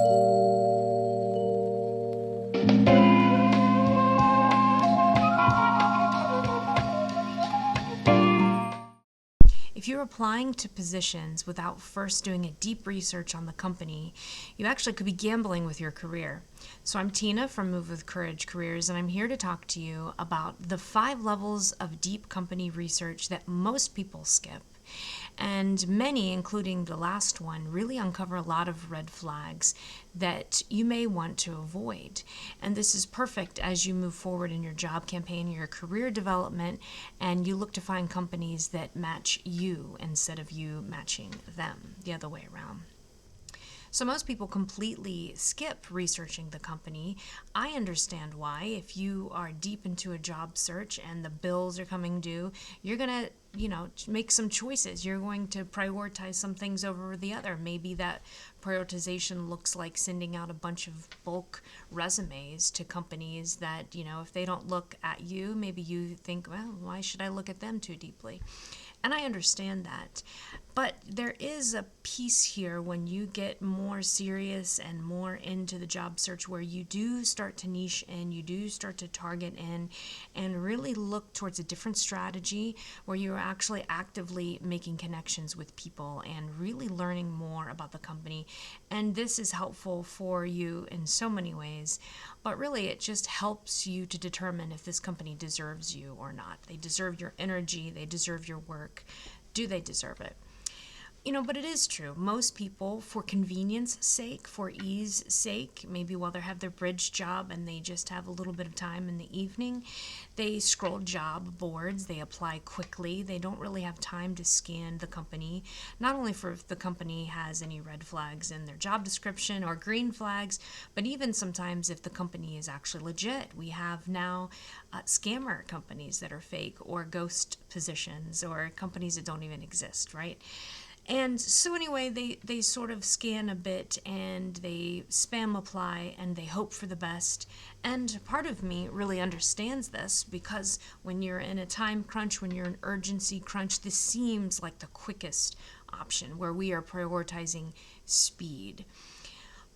If you're applying to positions without first doing a deep research on the company, you actually could be gambling with your career. So I'm Tina from Move with Courage Careers, and I'm here to talk to you about the 5 levels of deep company research that most people skip. And many, including the last one, really uncover a lot of red flags that you may want to avoid. And this is perfect as you move forward in your job campaign, your career development, and you look to find companies that match you instead of you matching them, the other way around. So most people completely skip researching the company. I understand why. If you are deep into a job search and the bills are coming due, you're going to make some choices. You're going to prioritize some things over the other. Maybe that prioritization looks like sending out a bunch of bulk resumes to companies that, if they don't look at you, maybe you think, well, why should I look at them too deeply? And I understand that. But there is a piece here when you get more serious and more into the job search where you do start to niche in, you do start to target in, and really look towards a different strategy where you're actually actively making connections with people and really learning more about the company. And this is helpful for you in so many ways, but really it just helps you to determine if this company deserves you or not. They deserve your energy, they deserve your work. Do they deserve it? But it is true. Most people, for convenience sake, for ease sake, maybe while they have their bridge job and they just have a little bit of time in the evening, they scroll job boards, they apply quickly, they don't really have time to scan the company, not only for if the company has any red flags in their job description or green flags, but even sometimes if the company is actually legit. We have now scammer companies that are fake, or ghost positions, or companies that don't even exist, right? And so anyway, they sort of scan a bit and they spam apply and they hope for the best. And part of me really understands this, because when you're in a time crunch, when you're in urgency crunch, this seems like the quickest option where we are prioritizing speed.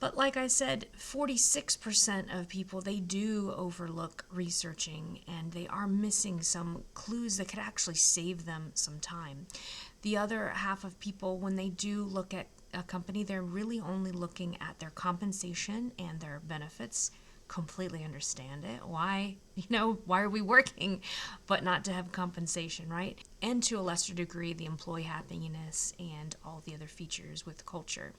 But like I said, 46% of people, they do overlook researching, and they are missing some clues that could actually save them some time. The other half of people, when they do look at a company, they're really only looking at their compensation and their benefits. Completely understand it. Why are we working but not to have compensation, right? And to a lesser degree, the employee happiness and all the other features with culture.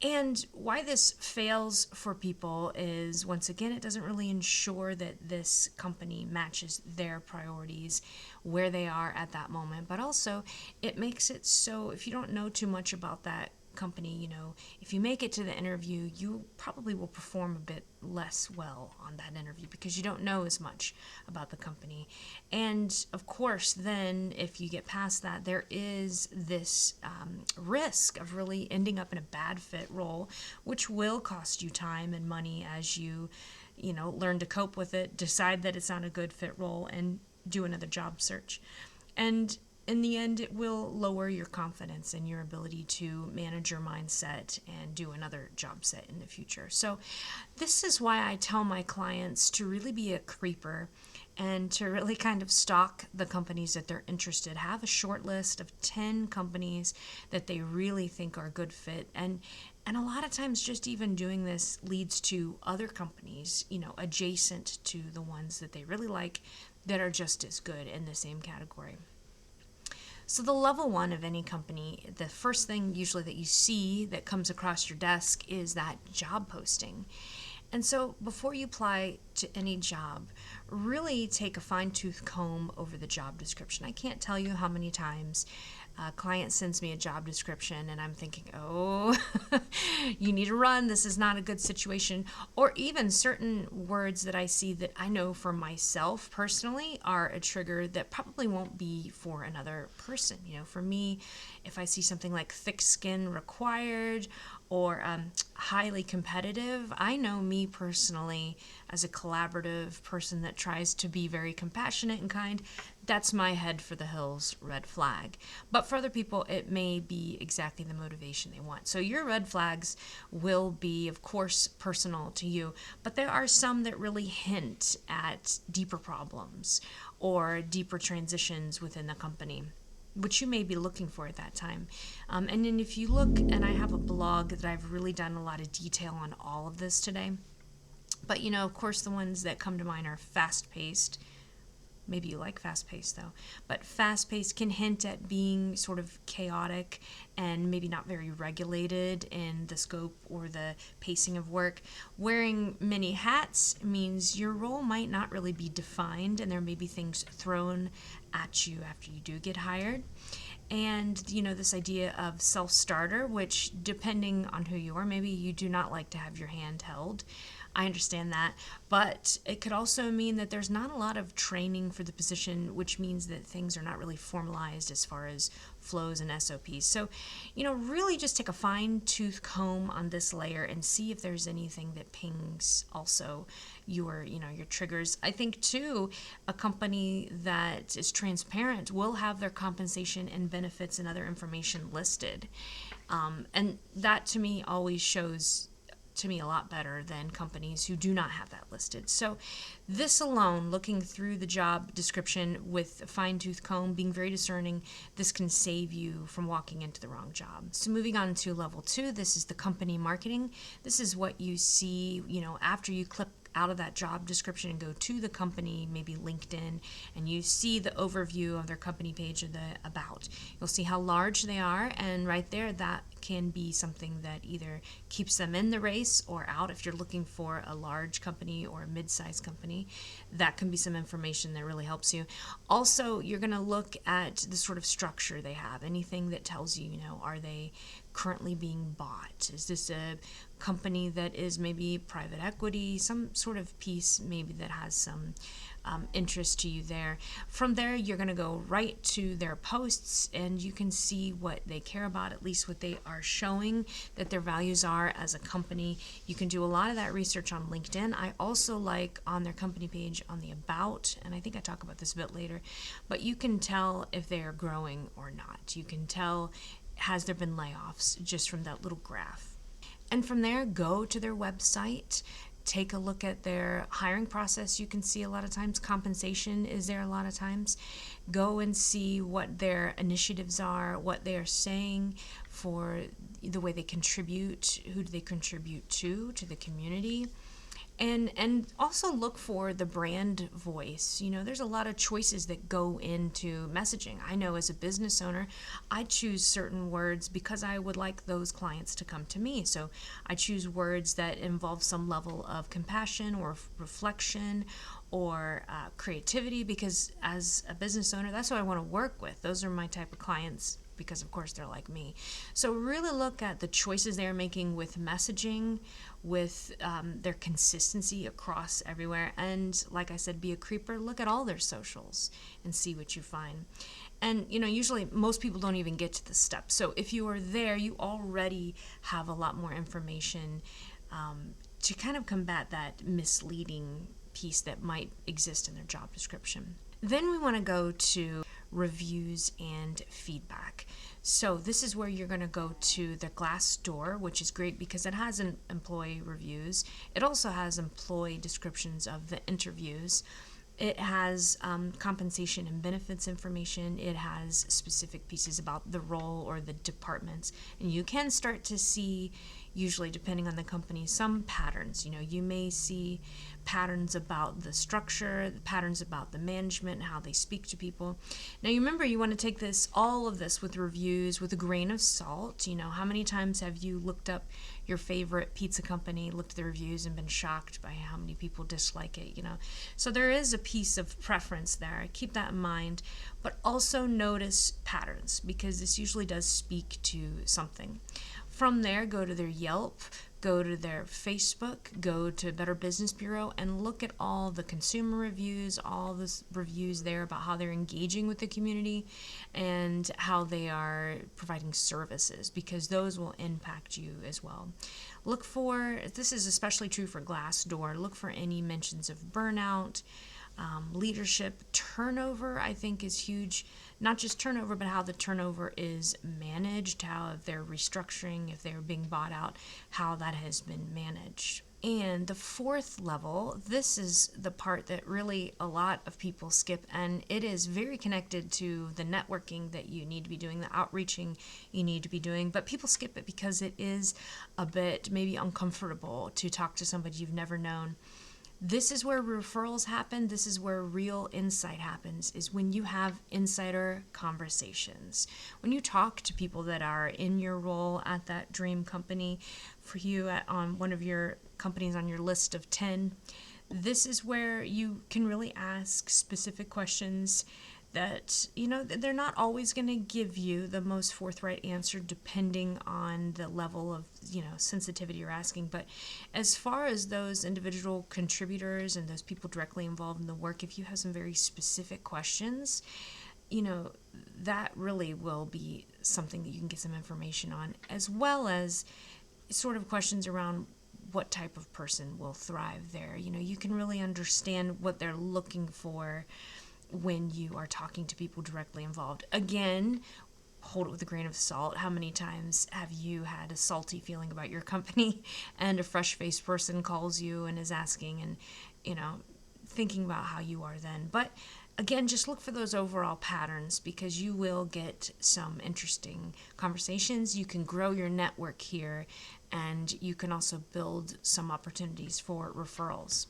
And why this fails for people is, once again, it doesn't really ensure that this company matches their priorities, where they are at that moment. But also, it makes it so if you don't know too much about that company, if you make it to the interview, you probably will perform a bit less well on that interview because you don't know as much about the company. And of course, then if you get past that, there is this risk of really ending up in a bad fit role, which will cost you time and money as you learn to cope with it, decide that it's not a good fit role, and do another job search. And in the end, it will lower your confidence and your ability to manage your mindset and do another job set in the future. So this is why I tell my clients to really be a creeper and to really kind of stalk the companies that they're interested. Have a short list of 10 companies that they really think are a good fit. And a lot of times just even doing this leads to other companies, adjacent to the ones that they really like, that are just as good in the same category. So the level 1 of any company, the first thing usually that you see that comes across your desk is that job posting. And so before you apply to any job, really take a fine-tooth comb over the job description. I can't tell you how many times a client sends me a job description and I'm thinking, oh, you need to run. This is not a good situation. Or even certain words that I see that I know for myself personally are a trigger that probably won't be for another person. For me, if I see something like thick skin required, or highly competitive. I know me personally as a collaborative person that tries to be very compassionate and kind. That's my head for the hills red flag. But for other people, it may be exactly the motivation they want. So your red flags will be, of course, personal to you, but there are some that really hint at deeper problems or deeper transitions within the company, which you may be looking for at that time. And then if you look, and I have a blog that I've really done a lot of detail on all of this today. But of course, the ones that come to mind are fast paced. Maybe you like fast paced though, but fast paced can hint at being sort of chaotic and maybe not very regulated in the scope or the pacing of work. Wearing many hats means your role might not really be defined, and there may be things thrown at you after you do get hired. And this idea of self-starter, which depending on who you are, maybe you do not like to have your hand held. I understand that, but it could also mean that there's not a lot of training for the position, which means that things are not really formalized as far as flows and SOPs. So, really just take a fine-tooth comb on this layer and see if there's anything that pings also your triggers. I think too, a company that is transparent will have their compensation and benefits and other information listed. And that to me always shows to me a lot better than companies who do not have that listed. So this alone, looking through the job description with a fine-tooth comb, being very discerning, this can save you from walking into the wrong job. So moving on to level 2, this is the company marketing. This is what you see, after you click out of that job description and go to the company, maybe LinkedIn, and you see the overview of their company page or the about. You'll see how large they are, and right there, that can be something that either keeps them in the race or out. If you're looking for a large company or a mid-sized company, that can be some information that really helps you. Also, you're going to look at the sort of structure they have. Anything that tells you, are they currently being bought? Is this a company that is maybe private equity? Some sort of piece maybe that has some interest to you there. From there, you're going to go right to their posts, and you can see what they care about, at least what they are showing that their values are as a company. You can do a lot of that research on LinkedIn. I also like on their company page on the about, and I think I talk about this a bit later, but you can tell if they are growing or not. You can tell, has there been layoffs, just from that little graph. And from there, go to their website. Take a look at their hiring process. You can see a lot of times compensation is there a lot of times. Go and see what their initiatives are, what they are saying for the way they contribute, who do they contribute to the community. And also look for the brand voice. There's a lot of choices that go into messaging. I know as a business owner, I choose certain words because I would like those clients to come to me. So I choose words that involve some level of compassion or reflection or creativity, because as a business owner, that's what I want to work with. Those are my type of clients, because of course they're like me. So really look at the choices they're making with messaging, with their consistency across everywhere. And like I said, be a creeper. Look at all their socials and see what you find. And usually most people don't even get to the step. So if you are there, you already have a lot more information to kind of combat that misleading piece that might exist in their job description. Then we want to go to reviews and feedback. So this is where you're going to go to the Glassdoor, which is great because it has an employee reviews. It also has employee descriptions of the interviews. It has compensation and benefits information. It has specific pieces about the role or the departments. And you can start to see, usually depending on the company, some patterns. You may see patterns about the structure, patterns about the management, how they speak to people. Now you remember, you want to take all of this with reviews with a grain of salt. How many times have you looked up your favorite pizza company, looked at the reviews and been shocked by how many people dislike it, So there is a piece of preference there. Keep that in mind, but also notice patterns, because this usually does speak to something. From there, go to their Yelp go to their Facebook, go to Better Business Bureau, and look at all the consumer reviews, all the reviews there about how they're engaging with the community and how they are providing services, because those will impact you as well. Look for, this is especially true for Glassdoor, look for any mentions of burnout, leadership. Turnover, I think, is huge. Not just turnover, but how the turnover is managed, how if they're restructuring, if they're being bought out, how that has been managed. And the fourth level, this is the part that really a lot of people skip, and it is very connected to the networking that you need to be doing, the outreaching you need to be doing, but people skip it because it is a bit maybe uncomfortable to talk to somebody you've never known. This is where referrals happen. This is where real insight happens, is when you have insider conversations. When you talk to people that are in your role at that dream company, for you on one of your companies on your list of 10, this is where you can really ask specific questions that, they're not always going to give you the most forthright answer depending on the level of, sensitivity you're asking. But as far as those individual contributors and those people directly involved in the work, if you have some very specific questions, that really will be something that you can get some information on, as well as sort of questions around what type of person will thrive there. You can really understand what they're looking for when you are talking to people directly involved. Again, hold it with a grain of salt. How many times have you had a salty feeling about your company and a fresh-faced person calls you and is asking and, thinking about how you are then? But again, just look for those overall patterns, because you will get some interesting conversations. You can grow your network here, and you can also build some opportunities for referrals.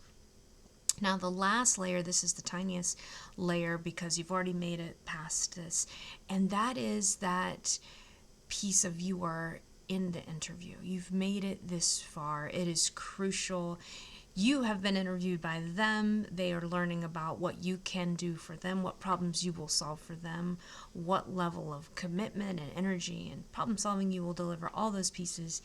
Now, the last layer, this is the tiniest layer because you've already made it past this, and that is that piece of you are in the interview. You've made it this far. It is crucial. You have been interviewed by them. They are learning about what you can do for them, what problems you will solve for them, what level of commitment and energy and problem solving you will deliver, all those pieces.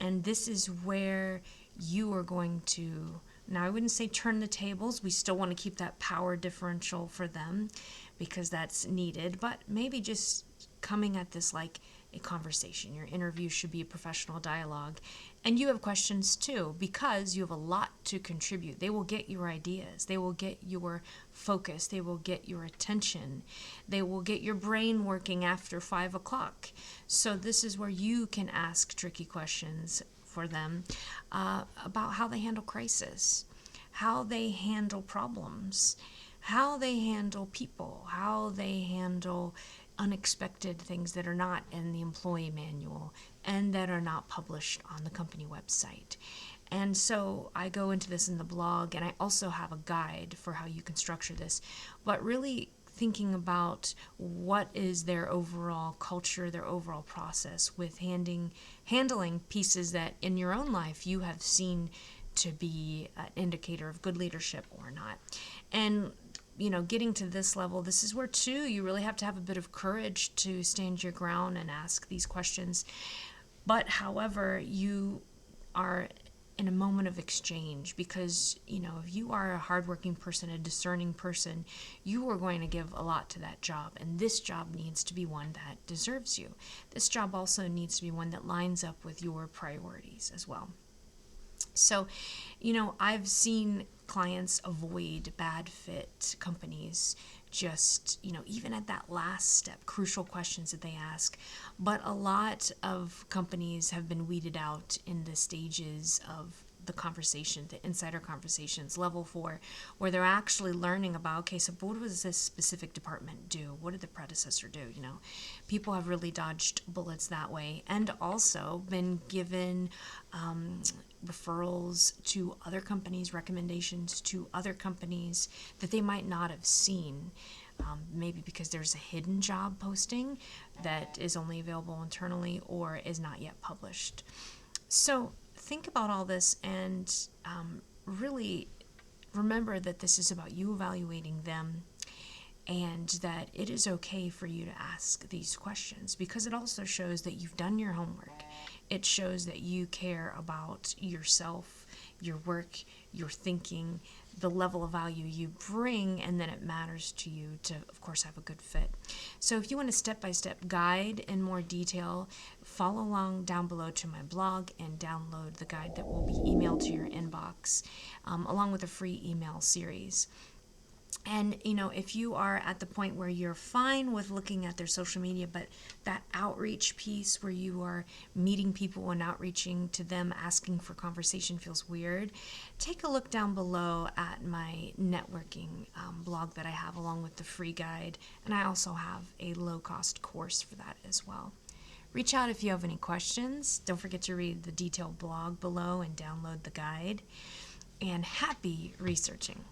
And this is where you are going to, now I wouldn't say turn the tables. We still want to keep that power differential for them because that's needed, but maybe just coming at this like a conversation. Your interview should be a professional dialogue. And you have questions too, because you have a lot to contribute. They will get your ideas. They will get your focus. They will get your attention. They will get your brain working after 5 o'clock. So this is where you can ask tricky questions for them about how they handle crisis, how they handle problems, how they handle people, how they handle unexpected things that are not in the employee manual and that are not published on the company website. And so I go into this in the blog, and I also have a guide for how you can structure this, but really thinking about what is their overall culture, their overall process with handling pieces that in your own life you have seen to be an indicator of good leadership or not. And getting to this level, this is where too you really have to have a bit of courage to stand your ground and ask these questions. But however, you are in a moment of exchange, because if you are a hardworking person, a discerning person, you are going to give a lot to that job, and this job needs to be one that deserves you. This job also needs to be one that lines up with your priorities as well. So, I've seen clients avoid bad fit companies just, even at that last step, crucial questions that they ask. But a lot of companies have been weeded out in the stages of the conversation, the insider conversations, level 4, where they're actually learning about, okay, so what does this specific department do? What did the predecessor do? People have really dodged bullets that way, and also been given referrals to other companies, recommendations to other companies that they might not have seen. Maybe because there's a hidden job posting that is only available internally or is not yet published. So think about all this and really remember that this is about you evaluating them and that it is okay for you to ask these questions, because it also shows that you've done your homework. It shows that you care about yourself, your work, your thinking, the level of value you bring, and then it matters to you to, of course, have a good fit. So if you want a step-by-step guide in more detail, follow along down below to my blog and download the guide that will be emailed to your inbox, along with a free email series. And, if you are at the point where you're fine with looking at their social media, but that outreach piece where you are meeting people and outreaching to them, asking for conversation feels weird, take a look down below at my networking blog that I have along with the free guide. And I also have a low-cost course for that as well. Reach out if you have any questions. Don't forget to read the detailed blog below and download the guide. And happy researching.